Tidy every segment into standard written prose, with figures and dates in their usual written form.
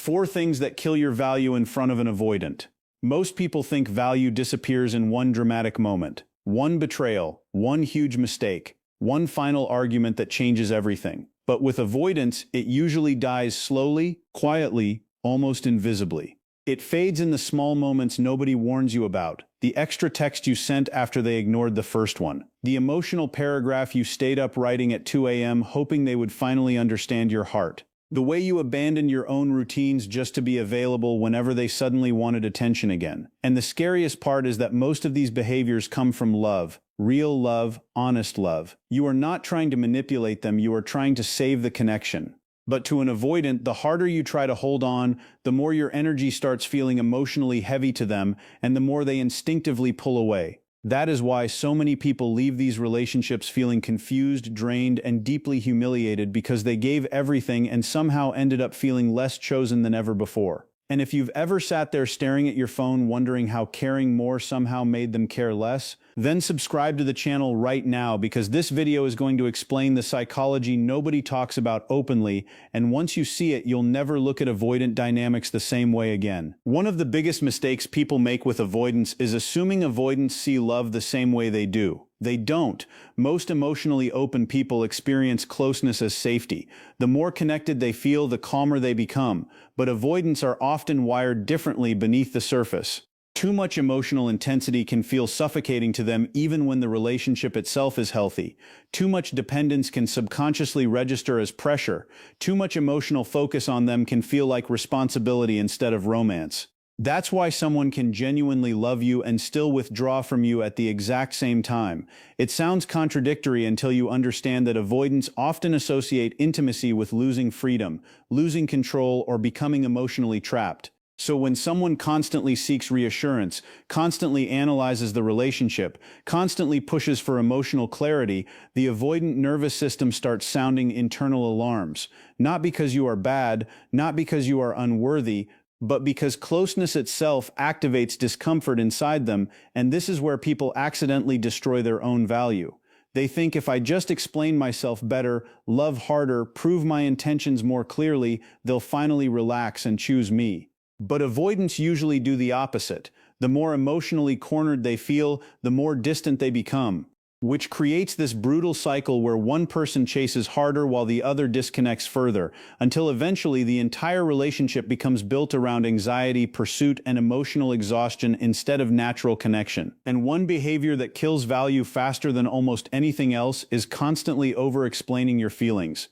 4 things that kill your value in front of an avoidant. Most people think value disappears in one dramatic moment. One betrayal, one huge mistake, one final argument that changes everything. But with avoidance, it usually dies slowly, quietly, almost invisibly. It fades in the small moments nobody warns you about. The extra text you sent after they ignored the first one. The emotional paragraph you stayed up writing at 2 a.m. hoping they would finally understand your heart. The way you abandoned your own routines just to be available whenever they suddenly wanted attention again. And the scariest part is that most of these behaviors come from love. Real love, honest love. You are not trying to manipulate them, you are trying to save the connection. But to an avoidant, the harder you try to hold on, the more your energy starts feeling emotionally heavy to them, and the more they instinctively pull away. That is why so many people leave these relationships feeling confused, drained, and deeply humiliated because they gave everything and somehow ended up feeling less chosen than ever before. And if you've ever sat there staring at your phone wondering how caring more somehow made them care less, then subscribe to the channel right now because this video is going to explain the psychology nobody talks about openly, and once you see it, you'll never look at avoidant dynamics the same way again. One of the biggest mistakes people make with avoidance is assuming avoidants see love the same way they do. They don't. Most emotionally open people experience closeness as safety. The more connected they feel, the calmer they become. But avoidants are often wired differently beneath the surface. Too much emotional intensity can feel suffocating to them even when the relationship itself is healthy. Too much dependence can subconsciously register as pressure. Too much emotional focus on them can feel like responsibility instead of romance. That's why someone can genuinely love you and still withdraw from you at the exact same time. It sounds contradictory until you understand that avoidants often associate intimacy with losing freedom, losing control, or becoming emotionally trapped. So when someone constantly seeks reassurance, constantly analyzes the relationship, constantly pushes for emotional clarity, the avoidant nervous system starts sounding internal alarms. Not because you are bad, not because you are unworthy, but because closeness itself activates discomfort inside them, and this is where people accidentally destroy their own value. They think if I just explain myself better, love harder, prove my intentions more clearly, they'll finally relax and choose me. But avoidants usually do the opposite. The more emotionally cornered they feel, the more distant they become, which creates this brutal cycle where one person chases harder while the other disconnects further, until eventually the entire relationship becomes built around anxiety, pursuit, and emotional exhaustion instead of natural connection. And one behavior that kills value faster than almost anything else is constantly over-explaining your feelings.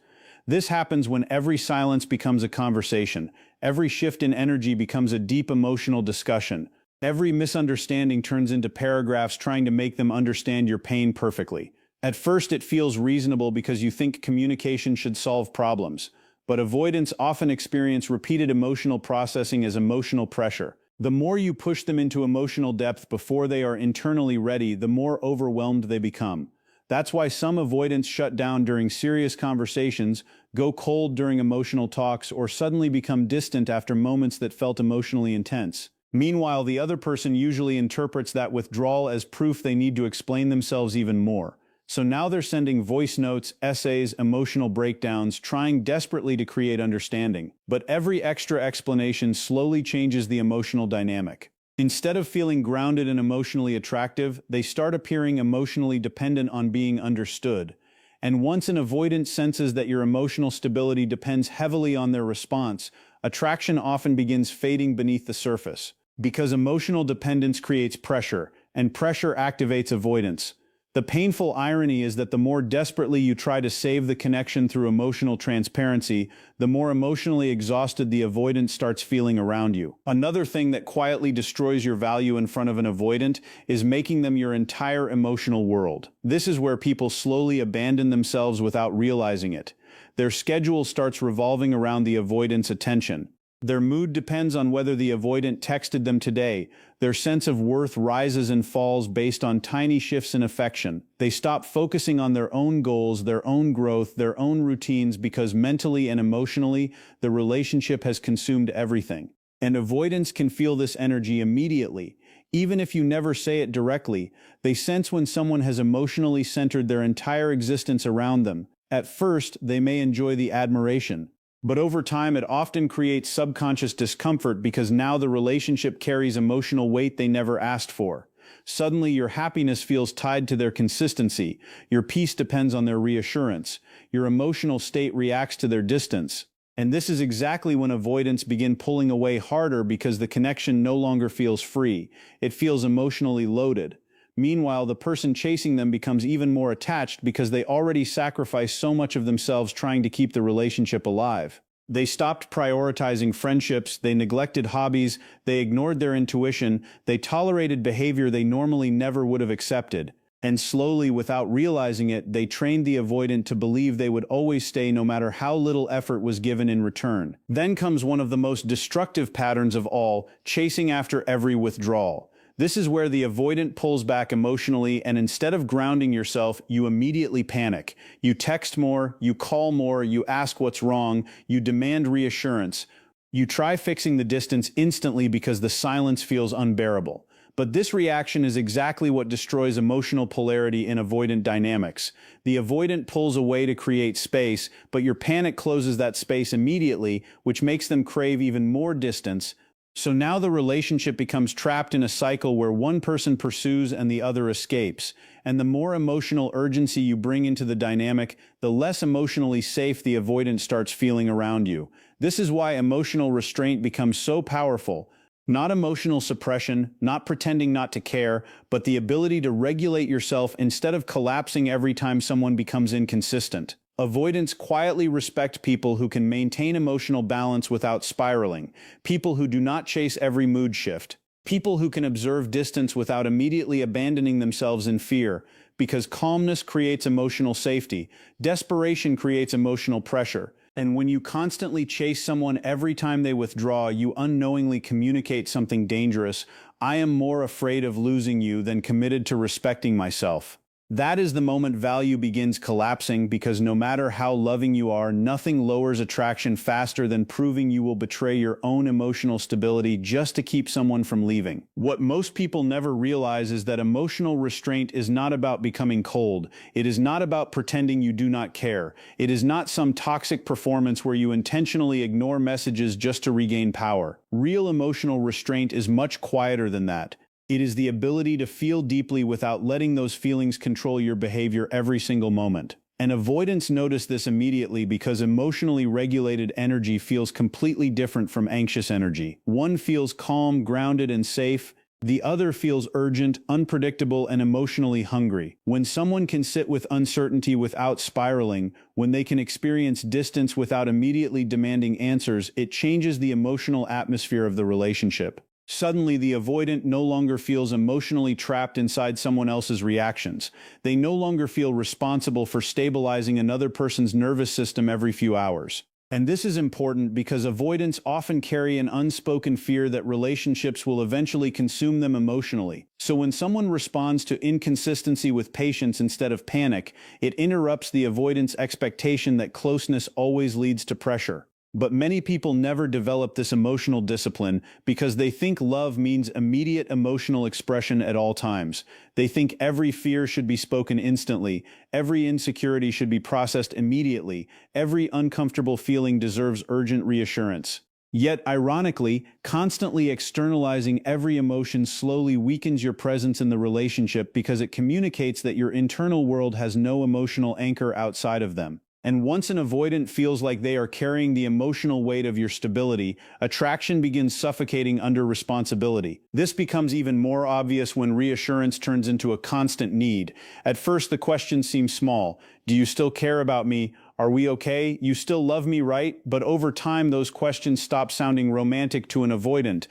This happens when every silence becomes a conversation, every shift in energy becomes a deep emotional discussion. Every misunderstanding turns into paragraphs trying to make them understand your pain perfectly. At first it feels reasonable because you think communication should solve problems, but avoidants often experience repeated emotional processing as emotional pressure. The more you push them into emotional depth before they are internally ready, the more overwhelmed they become. That's why some avoidants shut down during serious conversations, go cold during emotional talks, or suddenly become distant after moments that felt emotionally intense. Meanwhile, the other person usually interprets that withdrawal as proof they need to explain themselves even more. So now they're sending voice notes, essays, emotional breakdowns, trying desperately to create understanding. But every extra explanation slowly changes the emotional dynamic. Instead of feeling grounded and emotionally attractive, they start appearing emotionally dependent on being understood. And once an avoidant senses that your emotional stability depends heavily on their response, attraction often begins fading beneath the surface. Because emotional dependence creates pressure, and pressure activates avoidance. The painful irony is that the more desperately you try to save the connection through emotional transparency, the more emotionally exhausted the avoidant starts feeling around you. Another thing that quietly destroys your value in front of an avoidant is making them your entire emotional world. This is where people slowly abandon themselves without realizing it. Their schedule starts revolving around the avoidant's attention. Their mood depends on whether the avoidant texted them today. Their sense of worth rises and falls based on tiny shifts in affection. They stop focusing on their own goals, their own growth, their own routines because mentally and emotionally, the relationship has consumed everything. And avoidants can feel this energy immediately. Even if you never say it directly, they sense when someone has emotionally centered their entire existence around them. At first, they may enjoy the admiration. But over time, it often creates subconscious discomfort because now the relationship carries emotional weight they never asked for. Suddenly, your happiness feels tied to their consistency, your peace depends on their reassurance, your emotional state reacts to their distance. And this is exactly when avoidants begin pulling away harder because the connection no longer feels free. It feels emotionally loaded. Meanwhile, the person chasing them becomes even more attached because they already sacrificed so much of themselves trying to keep the relationship alive. They stopped prioritizing friendships, they neglected hobbies, they ignored their intuition, they tolerated behavior they normally never would have accepted. And slowly, without realizing it, they trained the avoidant to believe they would always stay no matter how little effort was given in return. Then comes one of the most destructive patterns of all, chasing after every withdrawal. This is where the avoidant pulls back emotionally, and instead of grounding yourself, you immediately panic. You text more, you call more, you ask what's wrong, you demand reassurance. You try fixing the distance instantly because the silence feels unbearable. But this reaction is exactly what destroys emotional polarity in avoidant dynamics. The avoidant pulls away to create space, but your panic closes that space immediately, which makes them crave even more distance. So now the relationship becomes trapped in a cycle where one person pursues and the other escapes. And the more emotional urgency you bring into the dynamic, the less emotionally safe the avoidant starts feeling around you. This is why emotional restraint becomes so powerful. Not emotional suppression, not pretending not to care, but the ability to regulate yourself instead of collapsing every time someone becomes inconsistent. Avoidants quietly respect people who can maintain emotional balance without spiraling, people who do not chase every mood shift, people who can observe distance without immediately abandoning themselves in fear, because calmness creates emotional safety, desperation creates emotional pressure. And when you constantly chase someone every time they withdraw, you unknowingly communicate something dangerous. I am more afraid of losing you than committed to respecting myself. That is the moment value begins collapsing because no matter how loving you are, nothing lowers attraction faster than proving you will betray your own emotional stability just to keep someone from leaving. What most people never realize is that emotional restraint is not about becoming cold. It is not about pretending you do not care. It is not some toxic performance where you intentionally ignore messages just to regain power. Real emotional restraint is much quieter than that. It is the ability to feel deeply without letting those feelings control your behavior every single moment. And avoidants notice this immediately because emotionally regulated energy feels completely different from anxious energy. One feels calm, grounded, and safe. The other feels urgent, unpredictable, and emotionally hungry. When someone can sit with uncertainty without spiraling, when they can experience distance without immediately demanding answers, it changes the emotional atmosphere of the relationship. Suddenly, the avoidant no longer feels emotionally trapped inside someone else's reactions. They no longer feel responsible for stabilizing another person's nervous system every few hours. And this is important because avoidants often carry an unspoken fear that relationships will eventually consume them emotionally. So when someone responds to inconsistency with patience instead of panic, it interrupts the avoidant's expectation that closeness always leads to pressure. But many people never develop this emotional discipline because they think love means immediate emotional expression at all times. They think every fear should be spoken instantly, every insecurity should be processed immediately, every uncomfortable feeling deserves urgent reassurance. Yet, ironically, constantly externalizing every emotion slowly weakens your presence in the relationship because it communicates that your internal world has no emotional anchor outside of them. And once an avoidant feels like they are carrying the emotional weight of your stability, attraction begins suffocating under responsibility. This becomes even more obvious when reassurance turns into a constant need. At first, the questions seem small. Do you still care about me? Are we okay? You still love me, right? But over time, those questions stop sounding romantic to an avoidant.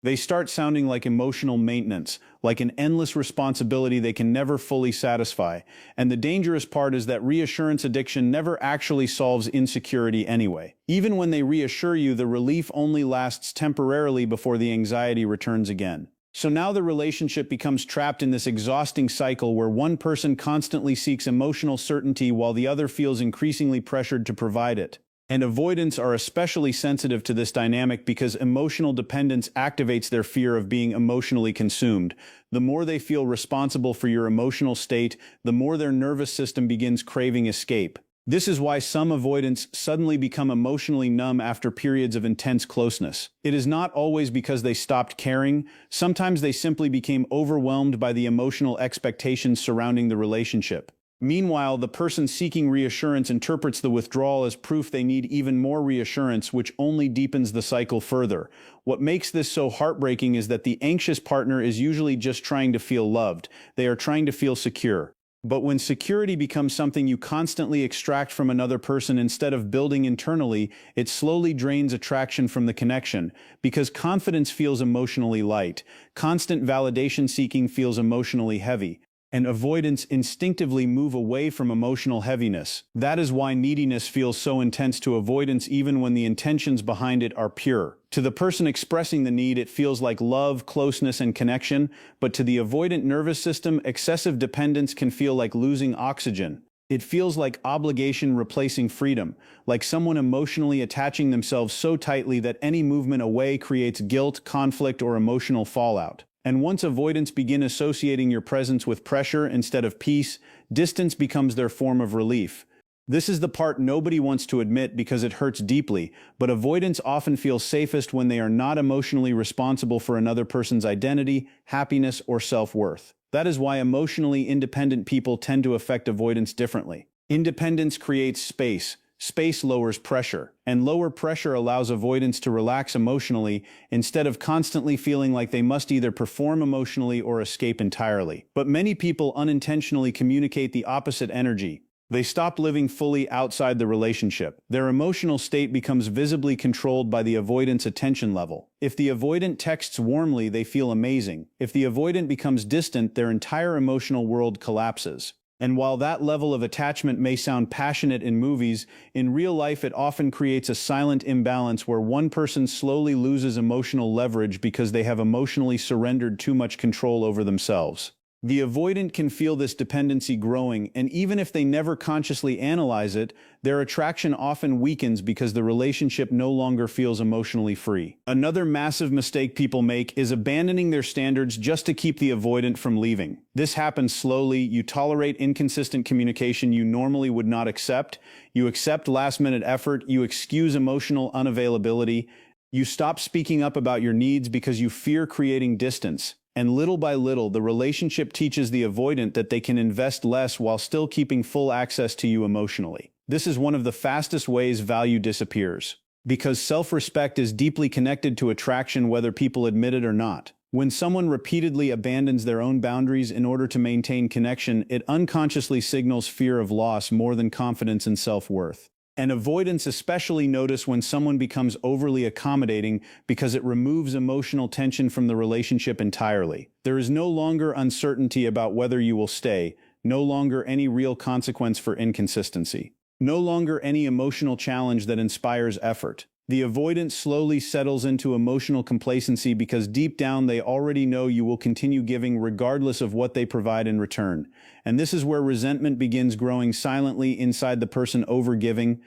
They start sounding like emotional maintenance, like an endless responsibility they can never fully satisfy. And the dangerous part is that reassurance addiction never actually solves insecurity anyway. Even when they reassure you, the relief only lasts temporarily before the anxiety returns again. So now the relationship becomes trapped in this exhausting cycle where one person constantly seeks emotional certainty while the other feels increasingly pressured to provide it. And avoidants are especially sensitive to this dynamic because emotional dependence activates their fear of being emotionally consumed. The more they feel responsible for your emotional state, the more their nervous system begins craving escape. This is why some avoidants suddenly become emotionally numb after periods of intense closeness. It is not always because they stopped caring. Sometimes they simply became overwhelmed by the emotional expectations surrounding the relationship. Meanwhile, the person seeking reassurance interprets the withdrawal as proof they need even more reassurance, which only deepens the cycle further. What makes this so heartbreaking is that the anxious partner is usually just trying to feel loved. They are trying to feel secure. But when security becomes something you constantly extract from another person instead of building internally, it slowly drains attraction from the connection, because confidence feels emotionally light, constant validation seeking feels emotionally heavy, and avoidants instinctively move away from emotional heaviness. That is why neediness feels so intense to avoidants even when the intentions behind it are pure. To the person expressing the need, it feels like love, closeness, and connection, but to the avoidant nervous system, excessive dependence can feel like losing oxygen. It feels like obligation replacing freedom, like someone emotionally attaching themselves so tightly that any movement away creates guilt, conflict, or emotional fallout. And once avoidants begin associating your presence with pressure instead of peace, distance becomes their form of relief. This is the part nobody wants to admit because it hurts deeply, but avoidants often feel safest when they are not emotionally responsible for another person's identity, happiness, or self-worth. That is why emotionally independent people tend to affect avoidance differently. Independence creates space. Space lowers pressure, and lower pressure allows avoidants to relax emotionally instead of constantly feeling like they must either perform emotionally or escape entirely. But many people unintentionally communicate the opposite energy. They stop living fully outside the relationship. Their emotional state becomes visibly controlled by the avoidant's attention level. If the avoidant texts warmly, they feel amazing. If the avoidant becomes distant, their entire emotional world collapses. And while that level of attachment may sound passionate in movies, in real life it often creates a silent imbalance where one person slowly loses emotional leverage because they have emotionally surrendered too much control over themselves. The avoidant can feel this dependency growing, and even if they never consciously analyze it, their attraction often weakens because the relationship no longer feels emotionally free. Another massive mistake people make is abandoning their standards just to keep the avoidant from leaving. This happens slowly. You tolerate inconsistent communication you normally would not accept. You accept last-minute effort. You excuse emotional unavailability. You stop speaking up about your needs because you fear creating distance. And little by little, the relationship teaches the avoidant that they can invest less while still keeping full access to you emotionally. This is one of the fastest ways value disappears. Because self-respect is deeply connected to attraction whether people admit it or not. When someone repeatedly abandons their own boundaries in order to maintain connection, it unconsciously signals fear of loss more than confidence in self-worth. And avoidants especially notice when someone becomes overly accommodating because it removes emotional tension from the relationship entirely. There is no longer uncertainty about whether you will stay, no longer any real consequence for inconsistency, no longer any emotional challenge that inspires effort. The avoidant slowly settles into emotional complacency because deep down they already know you will continue giving regardless of what they provide in return. And this is where resentment begins growing silently inside the person overgiving.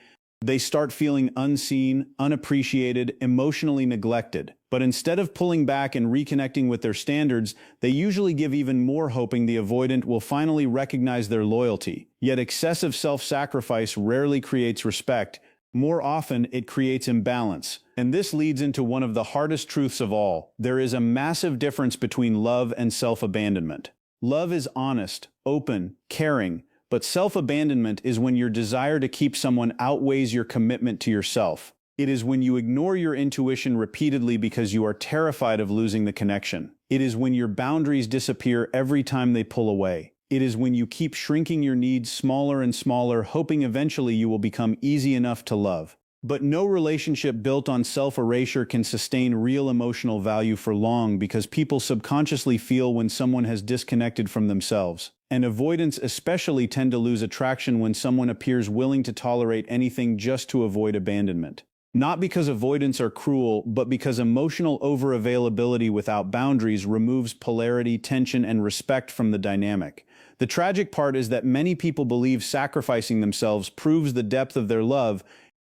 They start feeling unseen, unappreciated, emotionally neglected. But instead of pulling back and reconnecting with their standards, they usually give even more, hoping the avoidant will finally recognize their loyalty. Yet excessive self-sacrifice rarely creates respect. More often, it creates imbalance. And this leads into one of the hardest truths of all. There is a massive difference between love and self-abandonment. Love is honest, open, caring, but self-abandonment is when your desire to keep someone outweighs your commitment to yourself. It is when you ignore your intuition repeatedly because you are terrified of losing the connection. It is when your boundaries disappear every time they pull away. It is when you keep shrinking your needs smaller and smaller, hoping eventually you will become easy enough to love. But no relationship built on self-erasure can sustain real emotional value for long because people subconsciously feel when someone has disconnected from themselves. And avoidants especially tend to lose attraction when someone appears willing to tolerate anything just to avoid abandonment. Not because avoidants are cruel, but because emotional overavailability without boundaries removes polarity, tension, and respect from the dynamic. The tragic part is that many people believe sacrificing themselves proves the depth of their love.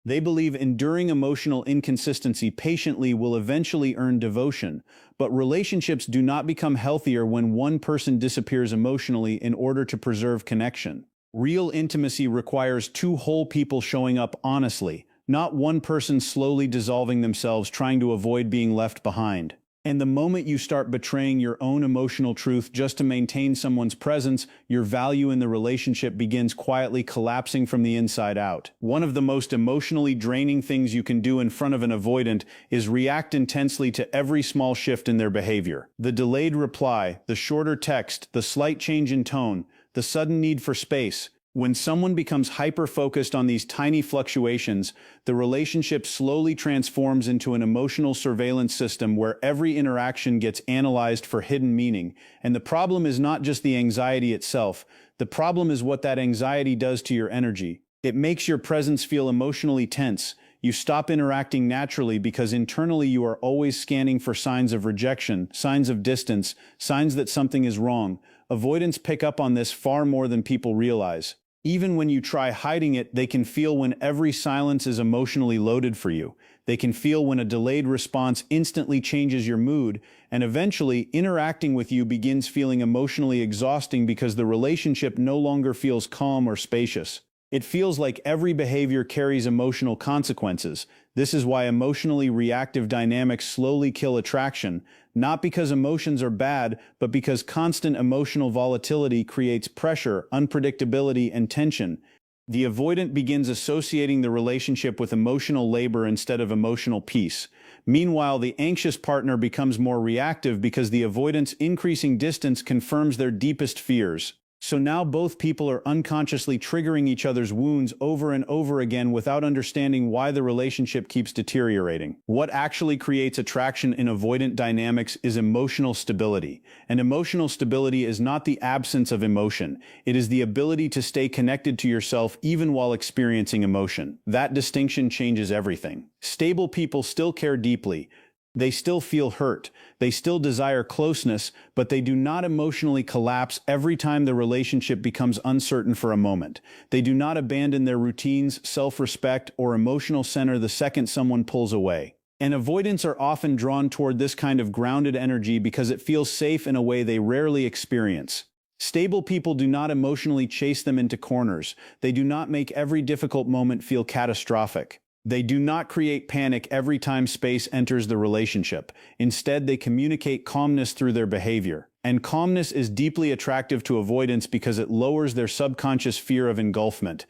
They believe enduring emotional inconsistency patiently will eventually earn devotion, but relationships do not become healthier when one person disappears emotionally in order to preserve connection. Real intimacy requires two whole people showing up honestly, not one person slowly dissolving themselves trying to avoid being left behind. And the moment you start betraying your own emotional truth just to maintain someone's presence, your value in the relationship begins quietly collapsing from the inside out. One of the most emotionally draining things you can do in front of an avoidant is react intensely to every small shift in their behavior. The delayed reply, the shorter text, the slight change in tone, the sudden need for space. When someone becomes hyper-focused on these tiny fluctuations, the relationship slowly transforms into an emotional surveillance system where every interaction gets analyzed for hidden meaning. And the problem is not just the anxiety itself. The problem is what that anxiety does to your energy. It makes your presence feel emotionally tense. You stop interacting naturally because internally you are always scanning for signs of rejection, signs of distance, signs that something is wrong. Avoidants pick up on this far more than people realize. Even when you try hiding it, they can feel when every silence is emotionally loaded for you. They can feel when a delayed response instantly changes your mood, and eventually, interacting with you begins feeling emotionally exhausting because the relationship no longer feels calm or spacious. It feels like every behavior carries emotional consequences. This is why emotionally reactive dynamics slowly kill attraction, not because emotions are bad, but because constant emotional volatility creates pressure, unpredictability, and tension. The avoidant begins associating the relationship with emotional labor instead of emotional peace. Meanwhile, the anxious partner becomes more reactive because the avoidant's increasing distance confirms their deepest fears. So now both people are unconsciously triggering each other's wounds over and over again without understanding why the relationship keeps deteriorating. What actually creates attraction in avoidant dynamics is emotional stability. And emotional stability is not the absence of emotion. It is the ability to stay connected to yourself even while experiencing emotion. That distinction changes everything. Stable people still care deeply. They still feel hurt. They still desire closeness, but they do not emotionally collapse every time the relationship becomes uncertain for a moment. They do not abandon their routines, self-respect, or emotional center the second someone pulls away. And avoidants are often drawn toward this kind of grounded energy because it feels safe in a way they rarely experience. Stable people do not emotionally chase them into corners. They do not make every difficult moment feel catastrophic. They do not create panic every time space enters the relationship. Instead, they communicate calmness through their behavior. And calmness is deeply attractive to avoidants because it lowers their subconscious fear of engulfment.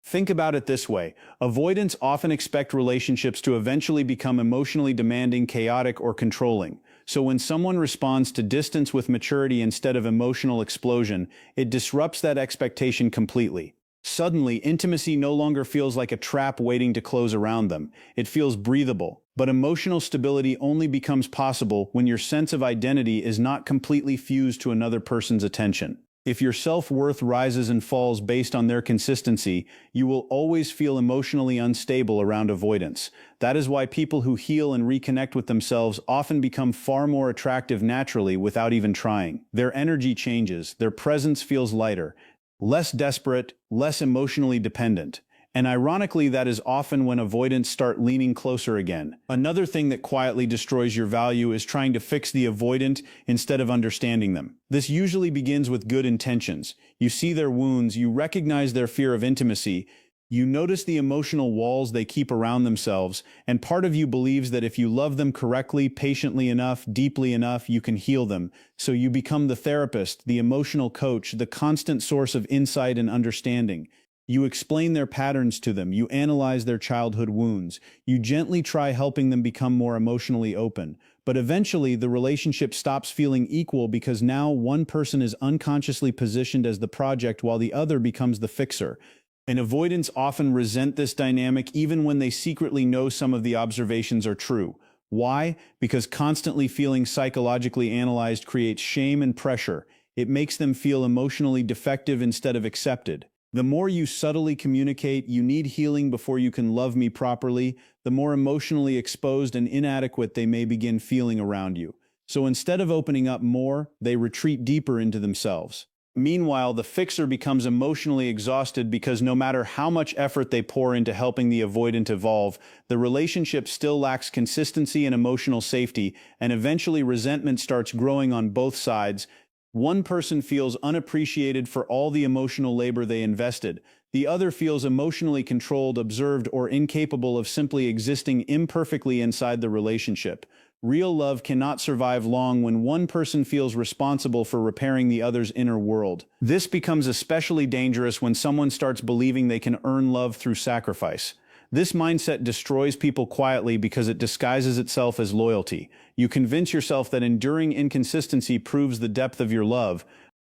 Think about it this way. Avoidants often expect relationships to eventually become emotionally demanding, chaotic, or controlling. So when someone responds to distance with maturity instead of emotional explosion, it disrupts that expectation completely. Suddenly, intimacy no longer feels like a trap waiting to close around them. It feels breathable. But emotional stability only becomes possible when your sense of identity is not completely fused to another person's attention. If your self-worth rises and falls based on their consistency, you will always feel emotionally unstable around avoidance. That is why people who heal and reconnect with themselves often become far more attractive naturally without even trying. Their energy changes, their presence feels lighter, less desperate, less emotionally dependent. And ironically, that is often when avoidants start leaning closer again. Another thing that quietly destroys your value is trying to fix the avoidant instead of understanding them. This usually begins with good intentions. You see their wounds, you recognize their fear of intimacy, you notice the emotional walls they keep around themselves, and part of you believes that if you love them correctly, patiently enough, deeply enough, you can heal them. So you become the therapist, the emotional coach, the constant source of insight and understanding. You explain their patterns to them, you analyze their childhood wounds, you gently try helping them become more emotionally open. But eventually, the relationship stops feeling equal because now one person is unconsciously positioned as the project while the other becomes the fixer. And avoidants often resent this dynamic even when they secretly know some of the observations are true. Why? Because constantly feeling psychologically analyzed creates shame and pressure. It makes them feel emotionally defective instead of accepted. The more you subtly communicate, you need healing before you can love me properly, the more emotionally exposed and inadequate they may begin feeling around you. So instead of opening up more, they retreat deeper into themselves. Meanwhile, the fixer becomes emotionally exhausted because no matter how much effort they pour into helping the avoidant evolve, the relationship still lacks consistency and emotional safety, and eventually resentment starts growing on both sides. One person feels unappreciated for all the emotional labor they invested. The other feels emotionally controlled, observed, or incapable of simply existing imperfectly inside the relationship. Real love cannot survive long when one person feels responsible for repairing the other's inner world. This becomes especially dangerous when someone starts believing they can earn love through sacrifice. This mindset destroys people quietly because it disguises itself as loyalty. You convince yourself that enduring inconsistency proves the depth of your love,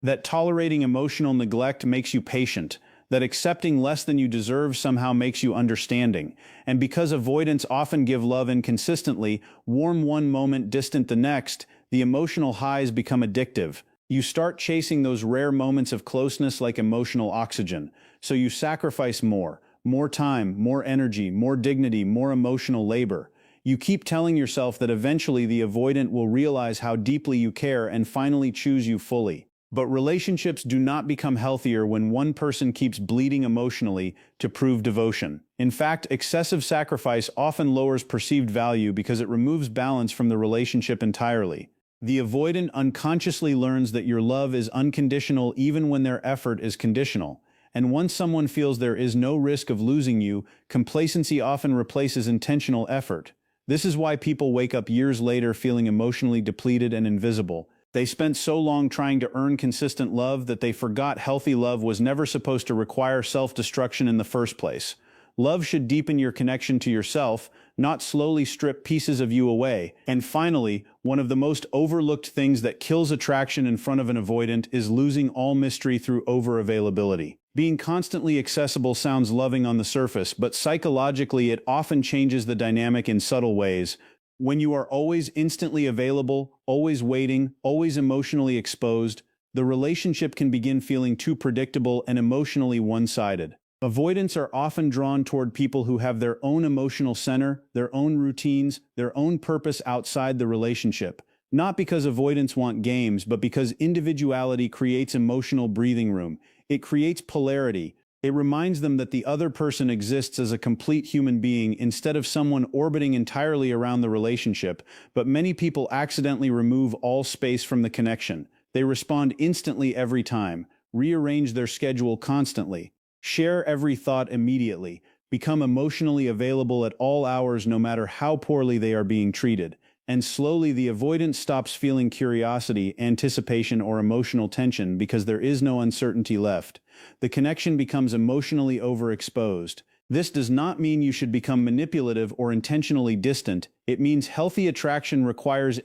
that tolerating emotional neglect makes you patient, that accepting less than you deserve somehow makes you understanding. And because avoidants often give love inconsistently, warm one moment, distant the next, the emotional highs become addictive. You start chasing those rare moments of closeness like emotional oxygen, so you sacrifice more time, more energy, more dignity, more emotional labor. You keep telling yourself that eventually the avoidant will realize how deeply you care and finally choose you fully. But relationships do not become healthier when one person keeps bleeding emotionally to prove devotion. In fact, excessive sacrifice often lowers perceived value because it removes balance from the relationship entirely. The avoidant unconsciously learns that your love is unconditional even when their effort is conditional. And once someone feels there is no risk of losing you, complacency often replaces intentional effort. This is why people wake up years later feeling emotionally depleted and invisible. They spent so long trying to earn consistent love that they forgot healthy love was never supposed to require self-destruction in the first place. Love should deepen your connection to yourself, not slowly strip pieces of you away. And finally, one of the most overlooked things that kills attraction in front of an avoidant is losing all mystery through over-availability. Being constantly accessible sounds loving on the surface, but psychologically it often changes the dynamic in subtle ways. When you are always instantly available, always waiting, always emotionally exposed, the relationship can begin feeling too predictable and emotionally one-sided. Avoidants are often drawn toward people who have their own emotional center, their own routines, their own purpose outside the relationship. Not because avoidants want games, but because individuality creates emotional breathing room. It creates polarity. It reminds them that the other person exists as a complete human being instead of someone orbiting entirely around the relationship, but many people accidentally remove all space from the connection. They respond instantly every time, rearrange their schedule constantly, share every thought immediately, become emotionally available at all hours no matter how poorly they are being treated. And slowly the avoidant stops feeling curiosity, anticipation, or emotional tension because there is no uncertainty left. The connection becomes emotionally overexposed. This does not mean you should become manipulative or intentionally distant. It means healthy attraction requires